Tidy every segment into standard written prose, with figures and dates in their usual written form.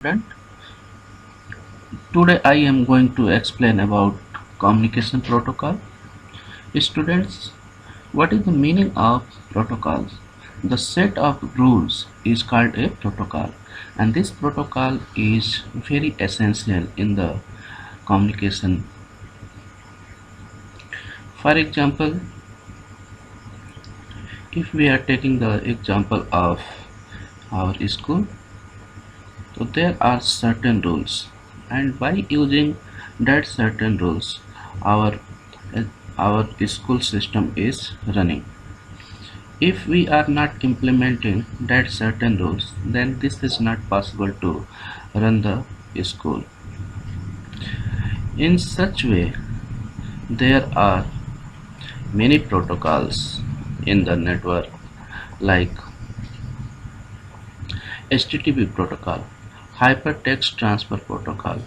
Student, today I am going to explain about communication protocol. Students, what is the meaning of protocols? The set of rules is called a protocol, and this protocol is very essential in the communication. For example, if we are taking the example of our school, so there are certain rules, and by using that certain rules, our our school system is running. If we are not implementing that certain rules, then this is not possible to run the school. In such way, there are many protocols in the network like HTTP protocol, Hypertext Transfer Protocol.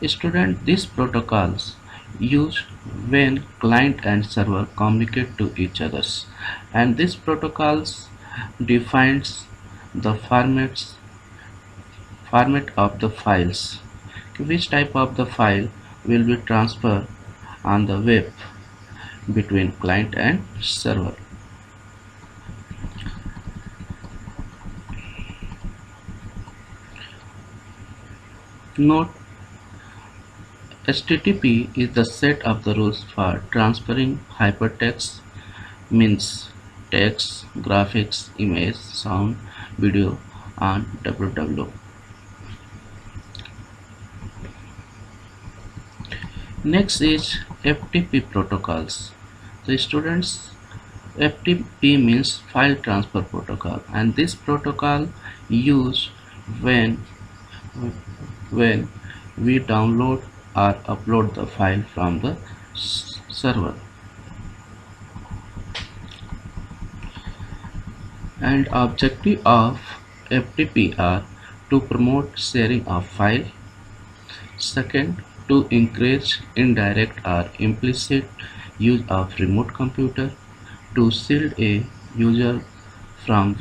Student, these protocols used when client and server communicate to each others, and these protocols defines the format of the files, which type of the file will be transferred on the web between client and server. Note, HTTP is the set of the rules for transferring hypertext, means text, graphics, image, sound, video on www. Next is FTP protocols. The students, FTP means file transfer protocol, and this protocol used when when we download or upload the file from the server. And objective of FTP are to promote sharing of file. Second, to encourage indirect or implicit use of remote computer, to shield a user from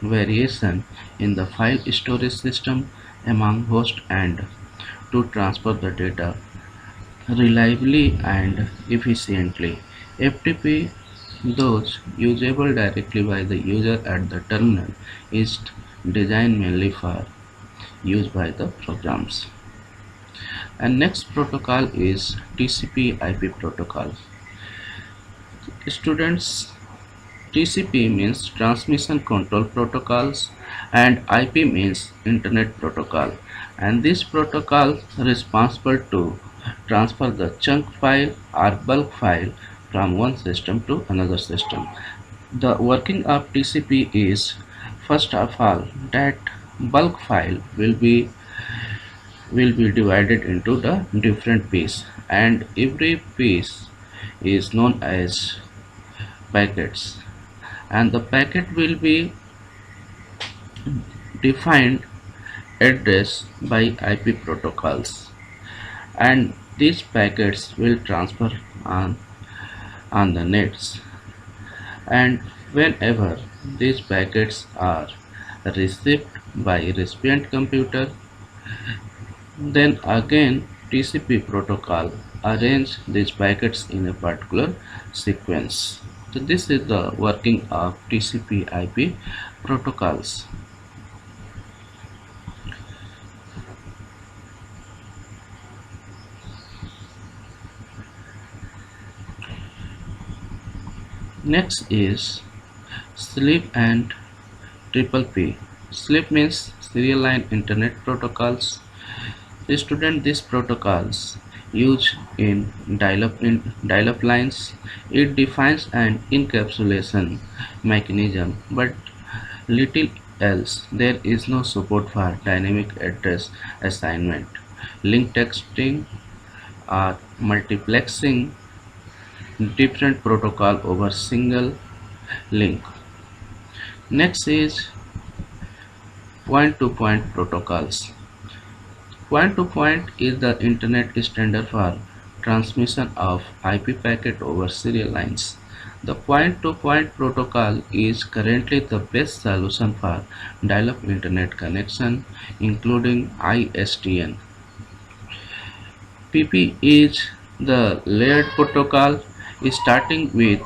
variation in the file storage system among hosts, and to transfer the data reliably and efficiently. FTP, those usable directly by the user at the terminal, is designed mainly for use by the programs. And next protocol is TCP/IP protocol. Students, TCP means transmission control protocols and IP means internet protocol, and this protocol responsible to transfer the chunk file or bulk file from one system to another system. The working of TCP is, first of all, that bulk file will be divided into the different pieces, and every piece is known as packets, and the packet will be defined address by IP protocols, and these packets will transfer on the nets, and whenever these packets are received by recipient computer, then again TCP protocol arrange these packets in a particular sequence. So this is the working of TCP IP protocols. Next is SLIP and triple P. SLIP means serial line internet protocols. Student, these protocols used in dial-up lines. It defines an encapsulation mechanism, but little else. There is no support for dynamic address assignment, link texting, or multiplexing different protocol over single link. Next is point-to-point protocols. Point-to-point is the internet standard for transmission of IP packet over serial lines. The point-to-point protocol is currently the best solution for dial-up internet connection, including ISDN. PP is the layered protocol starting with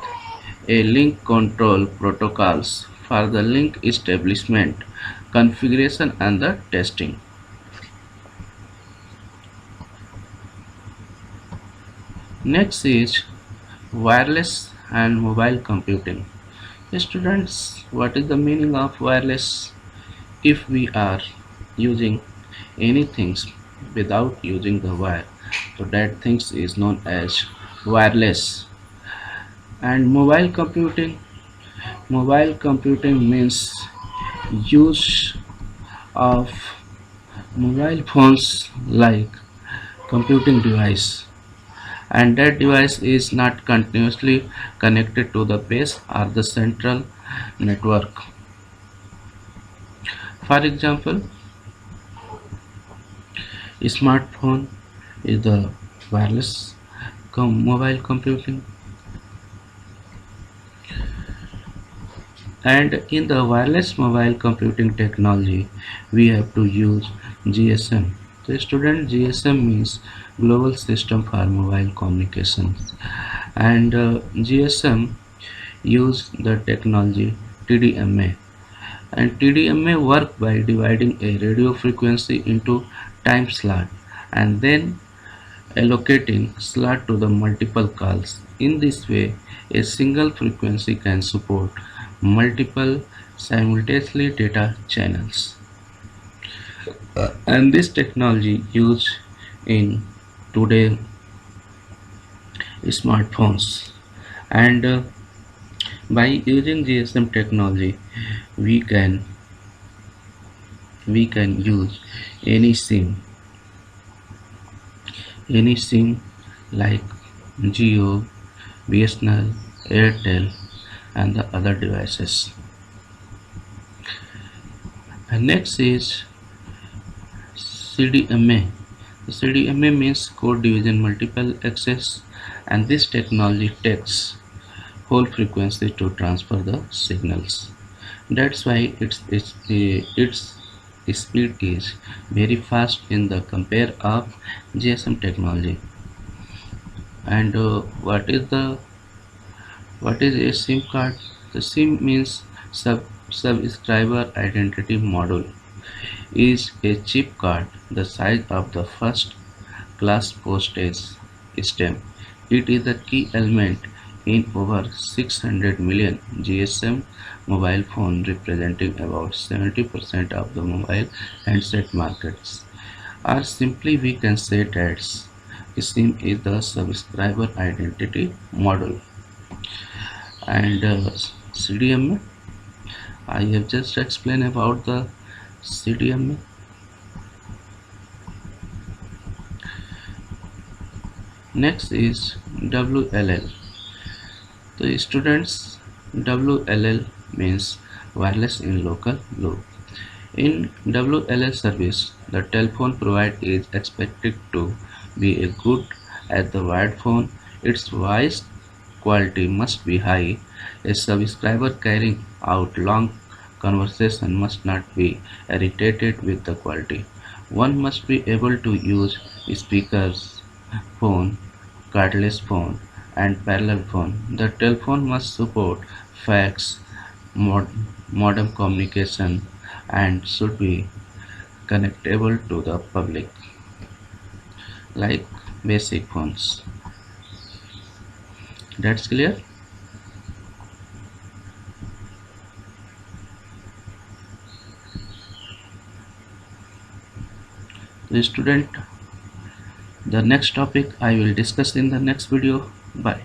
a link control protocols for the link establishment, configuration and the testing. Next is wireless and mobile computing. Students, what is the meaning of wireless? If we are using anything without using the wire, so that things is known as wireless. And mobile computing means use of mobile phones like computing device, and that device is not continuously connected to the base or the central network. For example, smartphone is the wireless mobile computing, and in the wireless mobile computing technology we have to use GSM. The student, GSM means Global System for Mobile Communications, and GSM use the technology TDMA, and TDMA work by dividing a radio frequency into time slot and then allocating slot to the multiple calls. In this way, a single frequency can support multiple simultaneously data channels. And this technology used in today smartphones. And by using GSM technology, we can use any SIM, like Geo, BSNL, Airtel, and the other devices. And next is CDMA. CDMA means code division multiple access, and this technology takes whole frequency to transfer the signals. That's why its speed is very fast in the compare of GSM technology. And what is a SIM card? The SIM means subscriber identity module. Is a chip card the size of the first class postage stamp. It is a key element in over 600 million GSM mobile phones, representing about 70% of the mobile handset markets. Or simply we can say that SIM is the subscriber identity model. And CDMA, I have just explained about the CDMA. Next is WLL. The students, WLL means wireless in local loop. In WLL service, the telephone provider is expected to be a good as the wired phone. Its voice quality must be high. A subscriber carrying out long conversation must not be irritated with the quality. One must be able to use speakers, phone, cordless phone, and parallel phone. The telephone must support fax, mod- modem communication, and should be connectable to the public, like basic phones. That's clear? The student, the next topic I will discuss in the next video. Bye.